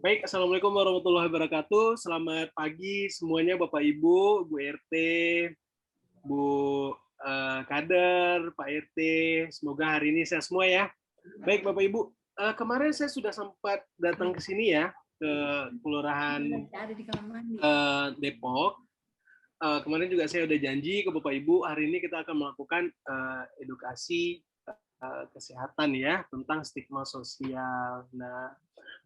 Baik, Assalamualaikum warahmatullahi wabarakatuh. Selamat pagi semuanya Bapak Ibu, Bu RT, Bu Kader, Pak RT. Semoga hari ini sehat semua ya. Baik Bapak Ibu, kemarin saya sudah sempat datang ke sini ya, ke Kelurahan Depok. Kemarin juga saya udah janji ke Bapak Ibu, hari ini kita akan melakukan edukasi kesehatan ya, tentang stigma sosial. Nah,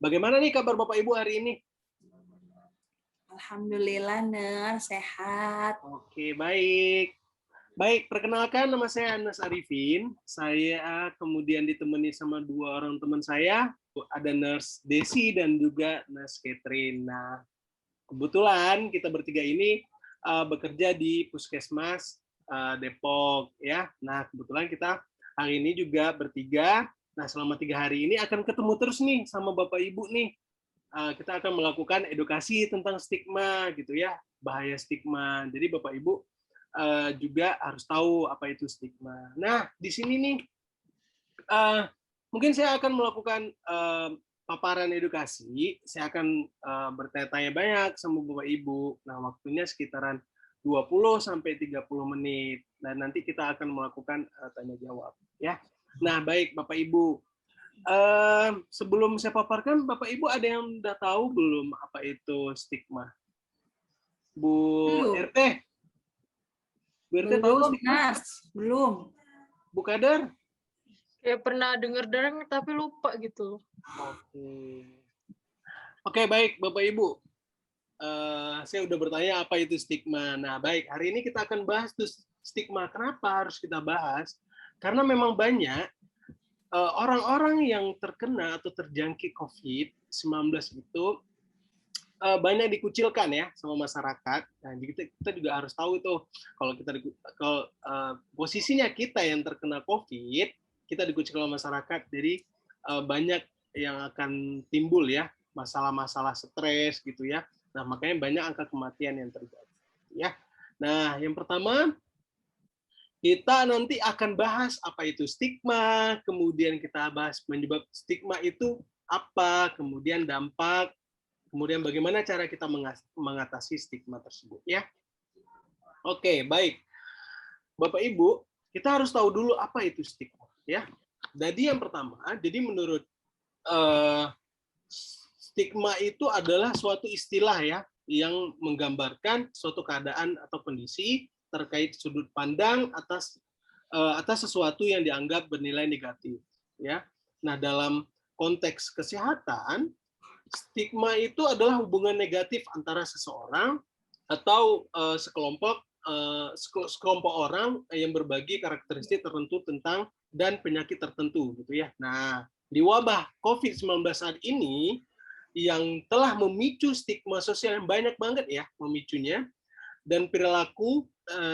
bagaimana nih kabar Bapak Ibu hari ini? Alhamdulillah, Ner, sehat. Oke, baik. Baik, perkenalkan nama saya Anas Arifin. Saya kemudian ditemani sama dua orang teman saya, ada Nurse Desi dan juga Nurse Catherine. Nah, kebetulan kita bertiga ini bekerja di Puskesmas Depok ya. Nah, kebetulan kita hari ini juga bertiga. Nah, selama 3 hari ini akan ketemu terus nih sama Bapak Ibu nih. Kita akan melakukan edukasi tentang stigma gitu ya, bahaya stigma. Jadi Bapak Ibu juga harus tahu apa itu stigma. Nah, di sini nih mungkin saya akan melakukan paparan edukasi. Saya akan bertanya-tanya banyak sama Bapak Ibu. Nah, waktunya sekitaran 20 sampai 30 menit. Dan nanti kita akan melakukan tanya jawab ya. Nah, baik Bapak Ibu. Sebelum saya paparkan, Bapak Ibu ada yang udah tahu belum apa itu stigma? Bu RT? Bu RT tahu Belum, stigma? Nas. Belum. Bu Kader? Kayak pernah denger tapi lupa gitu. Oke, baik Bapak Ibu. Saya udah bertanya apa itu stigma. Nah, baik, hari ini kita akan bahas tuh stigma. Kenapa harus kita bahas? Karena memang banyak orang-orang yang terkena atau terjangkit COVID-19 itu banyak dikucilkan ya sama masyarakat. Nah, kita juga harus tahu itu kalau posisinya kita yang terkena COVID, kita dikucilkan oleh masyarakat. Jadi banyak yang akan timbul ya masalah-masalah stres gitu ya. Nah, makanya banyak angka kematian yang terjadi ya. Nah, yang pertama kita nanti akan bahas apa itu stigma, kemudian kita bahas penyebab stigma itu apa, kemudian dampak, kemudian bagaimana cara kita mengatasi stigma tersebut ya. Oke, baik. Bapak Ibu, kita harus tahu dulu apa itu stigma ya. Jadi yang pertama, jadi menurut stigma itu adalah suatu istilah ya yang menggambarkan suatu keadaan atau kondisi terkait sudut pandang atas sesuatu yang dianggap bernilai negatif ya. Nah, dalam konteks kesehatan, stigma itu adalah hubungan negatif antara seseorang atau sekelompok orang yang berbagi karakteristik tertentu tentang dan penyakit tertentu gitu ya. Nah, di wabah COVID-19 saat ini yang telah memicu stigma sosial yang banyak banget ya memicunya, dan perilaku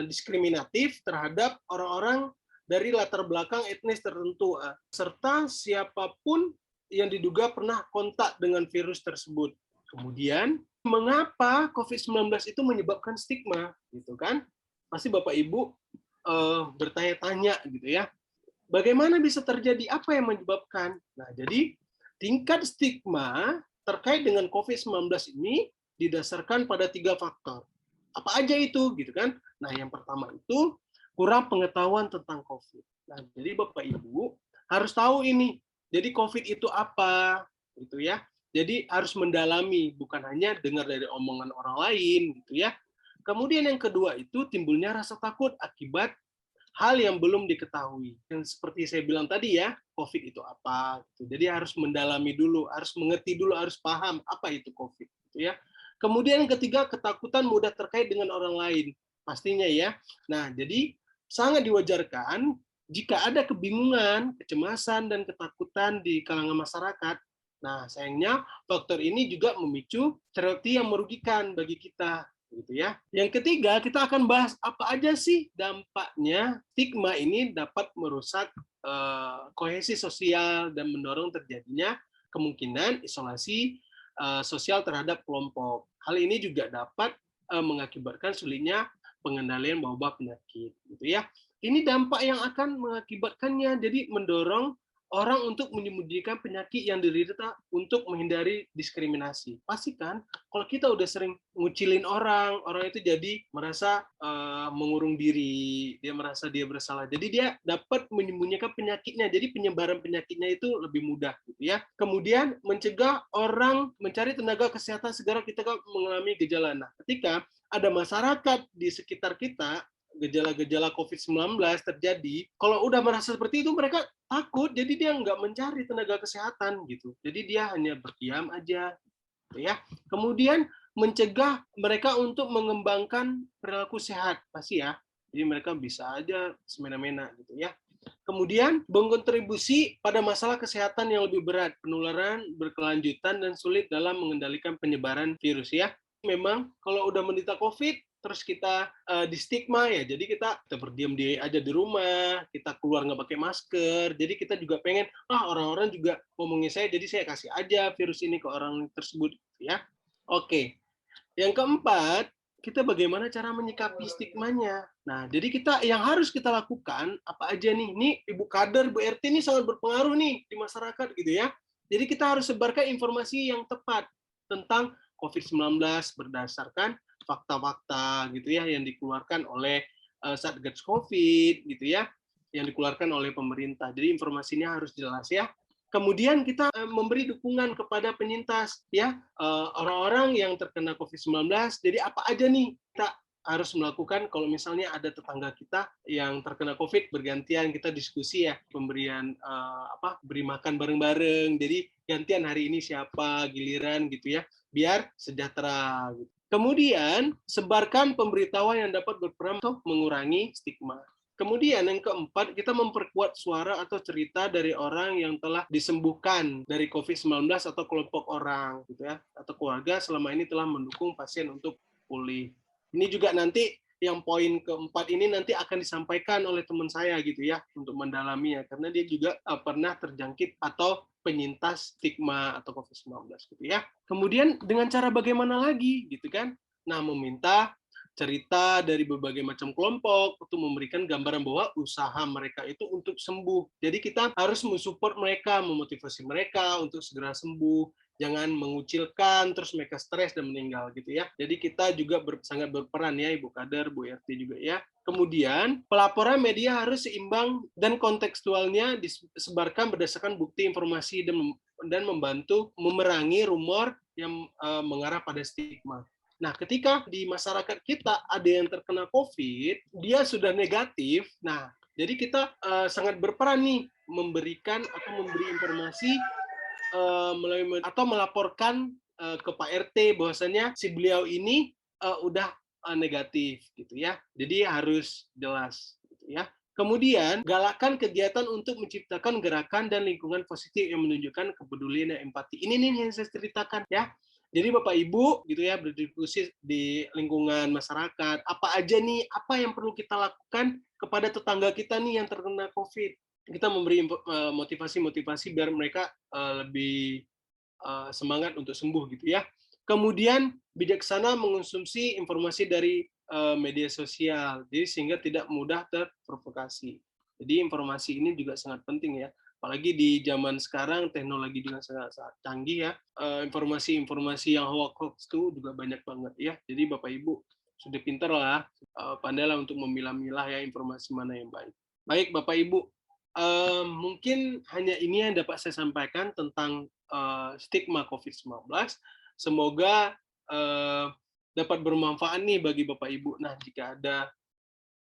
diskriminatif terhadap orang-orang dari latar belakang etnis tertentu, serta siapapun yang diduga pernah kontak dengan virus tersebut. Kemudian, mengapa COVID-19 itu menyebabkan stigma, gitu kan? Pasti Bapak Ibu bertanya-tanya gitu ya. Bagaimana bisa terjadi? Apa yang menyebabkan? Nah, jadi tingkat stigma terkait dengan COVID-19 ini didasarkan pada 3 faktor. Apa aja itu gitu kan? Nah, yang pertama itu kurang pengetahuan tentang COVID. Nah, jadi Bapak Ibu harus tahu ini. Jadi COVID itu apa? Gitu ya. Jadi harus mendalami, bukan hanya dengar dari omongan orang lain gitu ya. Kemudian yang kedua itu timbulnya rasa takut akibat hal yang belum diketahui. Yang seperti saya bilang tadi ya, COVID itu apa? Jadi harus mendalami dulu, harus mengerti dulu, harus paham apa itu COVID. Gitu ya. Kemudian yang ketiga, ketakutan mudah terkait dengan orang lain. Pastinya ya. Nah, jadi sangat diwajarkan jika ada kebingungan, kecemasan, dan ketakutan di kalangan masyarakat. Nah, sayangnya faktor ini juga memicu stereotip yang merugikan bagi kita. Gitu ya. Yang ketiga, kita akan bahas apa aja sih dampaknya stigma ini dapat merusak kohesi sosial dan mendorong terjadinya kemungkinan isolasi sosial terhadap kelompok. Hal ini juga dapat mengakibatkan sulitnya pengendalian wabah penyakit, gitu ya. Ini dampak yang akan mengakibatkannya, jadi mendorong orang untuk menyembunyikan penyakit yang diderita untuk menghindari diskriminasi. Pasti kan, kalau kita udah sering ngucilin orang, orang itu jadi merasa mengurung diri, dia merasa dia bersalah. Jadi dia dapat menyembunyikan penyakitnya, jadi penyebaran penyakitnya itu lebih mudah, gitu ya. Kemudian mencegah orang mencari tenaga kesehatan segera kita mengalami gejala. Nah, ketika ada masyarakat di sekitar kita gejala-gejala COVID-19 terjadi, kalau udah merasa seperti itu mereka takut, jadi dia nggak mencari tenaga kesehatan gitu. Jadi dia hanya berdiam aja, gitu ya. Kemudian mencegah mereka untuk mengembangkan perilaku sehat, pasti ya. Jadi mereka bisa aja semena-mena gitu ya. Kemudian berkontribusi pada masalah kesehatan yang lebih berat, penularan berkelanjutan dan sulit dalam mengendalikan penyebaran virus ya. Memang kalau udah menderita COVID, terus kita di stigma ya, jadi kita berdiam diri aja di rumah, kita keluar nggak pakai masker, jadi kita juga pengen, orang-orang juga ngomongin saya, jadi saya kasih aja virus ini ke orang tersebut, ya. Oke, yang keempat, kita bagaimana cara menyikapi stigmanya. Nah, jadi kita yang harus kita lakukan apa aja nih? Ini Ibu Kader, Bu RT ini sangat berpengaruh nih di masyarakat gitu ya. Jadi kita harus sebarkan informasi yang tepat tentang COVID-19 berdasarkan fakta-fakta gitu ya yang dikeluarkan oleh Satgas COVID gitu ya, yang dikeluarkan oleh pemerintah. Jadi informasinya harus jelas ya. Kemudian kita memberi dukungan kepada penyintas ya, orang-orang yang terkena COVID-19. Jadi apa aja nih kita harus melakukan kalau misalnya ada tetangga kita yang terkena COVID, bergantian kita diskusi ya, pemberian beri makan bareng-bareng. Jadi gantian hari ini siapa, giliran gitu ya, biar sejahtera gitu. Kemudian sebarkan pemberitahuan yang dapat berperan untuk mengurangi stigma. Kemudian yang keempat, kita memperkuat suara atau cerita dari orang yang telah disembuhkan dari COVID-19 atau kelompok orang gitu ya, atau keluarga selama ini telah mendukung pasien untuk pulih. Ini juga nanti yang poin keempat ini nanti akan disampaikan oleh teman saya gitu ya untuk mendalaminya karena dia juga pernah terjangkit atau penyintas stigma atau COVID-19 gitu ya. Kemudian dengan cara bagaimana lagi gitu kan? Nah, meminta cerita dari berbagai macam kelompok untuk memberikan gambaran bahwa usaha mereka itu untuk sembuh. Jadi kita harus mensupport mereka, memotivasi mereka untuk segera sembuh, jangan mengucilkan terus mereka stres dan meninggal gitu ya. Jadi kita juga sangat berperan ya Ibu Kader, Bu RT juga ya. Kemudian pelaporan media harus seimbang dan kontekstualnya disebarkan berdasarkan bukti informasi dan membantu memerangi rumor yang mengarah pada stigma. Nah, ketika di masyarakat kita ada yang terkena COVID, dia sudah negatif. Nah, jadi kita sangat berperan nih memberikan atau memberi informasi atau melaporkan ke Pak RT bahwasanya si beliau ini udah negatif gitu ya. Jadi harus jelas gitu ya. Kemudian galakan kegiatan untuk menciptakan gerakan dan lingkungan positif yang menunjukkan kepedulian dan empati. Ini nih yang saya ceritakan ya. Jadi Bapak Ibu gitu ya berdiskusi di lingkungan masyarakat, apa aja nih, apa yang perlu kita lakukan kepada tetangga kita nih yang terkena COVID. Kita memberi motivasi-motivasi biar mereka lebih semangat untuk sembuh gitu ya. Kemudian bijaksana mengonsumsi informasi dari media sosial, jadi sehingga tidak mudah terprovokasi. Jadi informasi ini juga sangat penting ya. Apalagi di zaman sekarang teknologi juga sangat canggih ya. Informasi-informasi yang hoax itu juga banyak banget ya. Jadi Bapak Ibu sudah pintar lah, pandailah untuk memilah-milah ya informasi mana yang baik. Baik Bapak Ibu, mungkin hanya ini yang dapat saya sampaikan tentang stigma COVID-19. Semoga dapat bermanfaat nih bagi Bapak Ibu. Nah, jika ada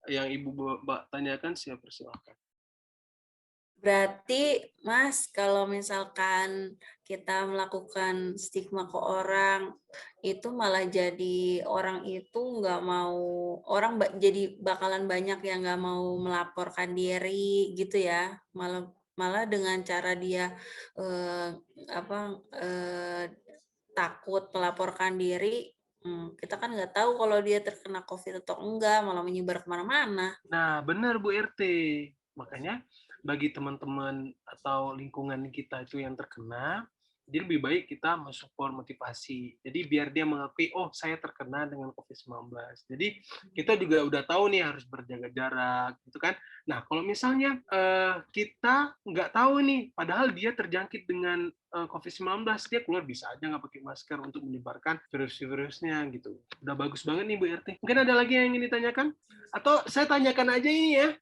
yang Ibu tanyakan, saya persilahkan. Berarti, Mas, kalau misalkan kita melakukan stigma ke orang, itu malah jadi orang itu nggak mau, orang jadi bakalan banyak yang nggak mau melaporkan diri gitu ya. Malah dengan cara dia takut melaporkan diri, kita kan nggak tahu kalau dia terkena COVID atau enggak, malah menyebar kemana-mana. Nah, benar Bu RT. Makanya bagi teman-teman atau lingkungan kita itu yang terkena, Jadi lebih baik kita mensupport motivasi. Jadi biar dia mengakui, oh saya terkena dengan COVID-19. Jadi kita juga udah tahu nih harus berjaga jarak, gitu kan. Nah kalau misalnya kita nggak tahu nih, padahal dia terjangkit dengan COVID-19, dia keluar bisa aja nggak pakai masker untuk menyebarkan virus-virusnya gitu. Udah bagus banget nih Bu RT. Mungkin ada lagi yang ingin ditanyakan? Atau saya tanyakan aja ini ya,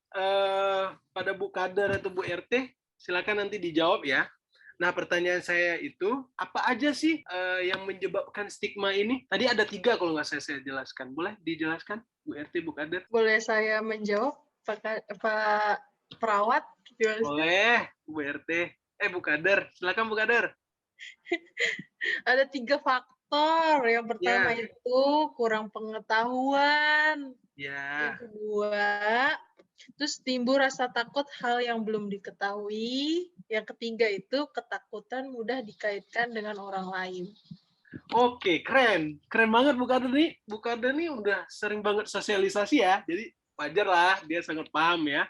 pada Bu Kader atau Bu RT, silakan nanti dijawab ya. Nah, pertanyaan saya itu, apa aja sih yang menyebabkan stigma ini? Tadi ada 3 kalau nggak saya jelaskan. Boleh dijelaskan, Bu RT, Bu Kader? Boleh saya menjawab, Pak Perawat? Boleh, Bu RT. Bu Kader, silakan Bu Kader. Ada 3 faktor. Yang pertama Ya. itu kurang pengetahuan. Ya. Yang kedua, terus timbul rasa takut hal yang belum diketahui. Yang ketiga itu ketakutan mudah dikaitkan dengan orang lain. Oke, keren. Keren banget Bu Kader nih. Bu Kader nih udah sering banget sosialisasi ya. Jadi wajar lah, dia sangat paham ya.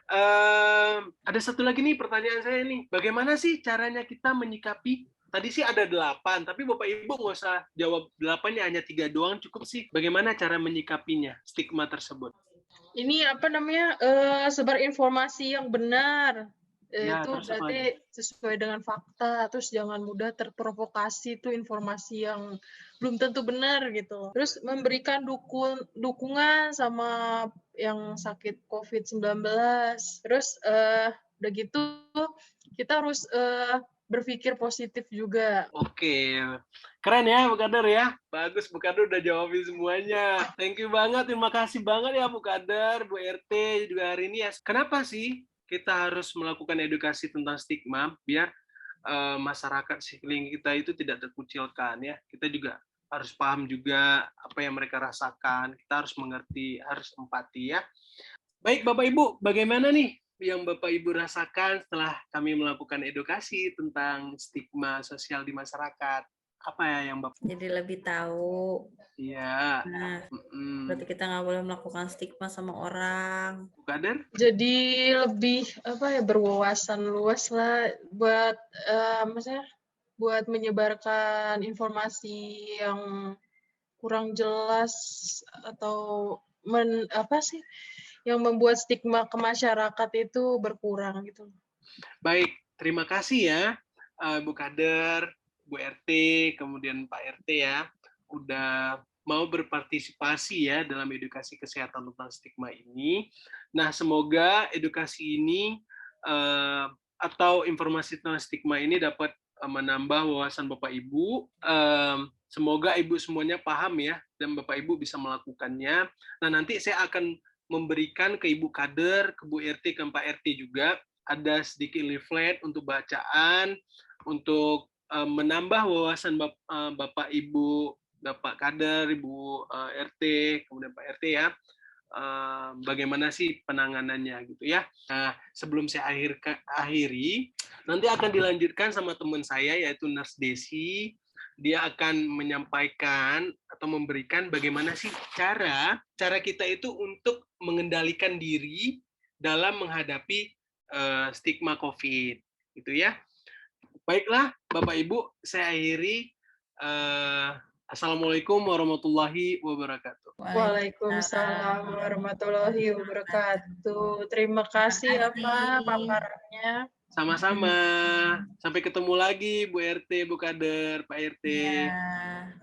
Ada satu lagi nih pertanyaan saya nih. Bagaimana sih caranya kita menyikapi? Tadi sih ada 8, tapi Bapak Ibu nggak usah jawab 8-nya, hanya 3 doang cukup sih. Bagaimana cara menyikapinya, stigma tersebut? Ini apa namanya, sebar informasi yang benar. Ya, Itu terus apa lagi? berarti sesuai dengan fakta, terus jangan mudah terprovokasi itu informasi yang belum tentu benar gitu. Terus memberikan dukungan sama yang sakit COVID-19. Terus udah gitu kita harus berpikir positif juga. Oke, keren ya Bu Kader ya. Bagus, Bu Kader udah jawabin semuanya. Thank you banget, terima kasih banget ya Bu Kader, Bu RT juga hari ini ya. Kenapa sih kita harus melakukan edukasi tentang stigma biar masyarakat sekeliling kita itu tidak terkucilkan ya. Kita juga harus paham juga apa yang mereka rasakan. Kita harus mengerti, harus empati ya. Baik Bapak Ibu, bagaimana nih yang Bapak Ibu rasakan setelah kami melakukan edukasi tentang stigma sosial di masyarakat? Apa ya yang Bapak? Jadi lebih tahu. Iya. Nah, berarti kita nggak boleh melakukan stigma sama orang. Bu Kader? Jadi lebih berwawasan luas lah buat maksudnya buat menyebarkan informasi yang kurang jelas atau yang membuat stigma ke masyarakat itu berkurang gitu. Baik, terima kasih ya Bu Kader, Bu RT, kemudian Pak RT ya, udah mau berpartisipasi ya dalam edukasi kesehatan tentang stigma ini. Nah, semoga edukasi ini atau informasi tentang stigma ini dapat menambah wawasan Bapak Ibu. Semoga Ibu semuanya paham ya, dan Bapak Ibu bisa melakukannya. Nah, nanti saya akan memberikan ke Ibu Kader, ke Bu RT, ke Pak RT juga, ada sedikit leaflet untuk bacaan, untuk menambah wawasan Bapak Ibu, Bapak Kader, Ibu RT, kemudian Pak RT ya, bagaimana sih penanganannya gitu ya. Nah, sebelum saya akhiri, nanti akan dilanjutkan sama teman saya yaitu Nurse Desi. Dia akan menyampaikan atau memberikan bagaimana sih cara kita itu untuk mengendalikan diri dalam menghadapi stigma COVID, gitu ya. Baiklah, Bapak Ibu, saya akhiri. Assalamualaikum warahmatullahi wabarakatuh. Waalaikumsalam warahmatullahi wabarakatuh. Terima kasih ya Pak paparannya. Sama-sama. Sampai ketemu lagi Bu RT, Bu Kader, Pak RT. Ya.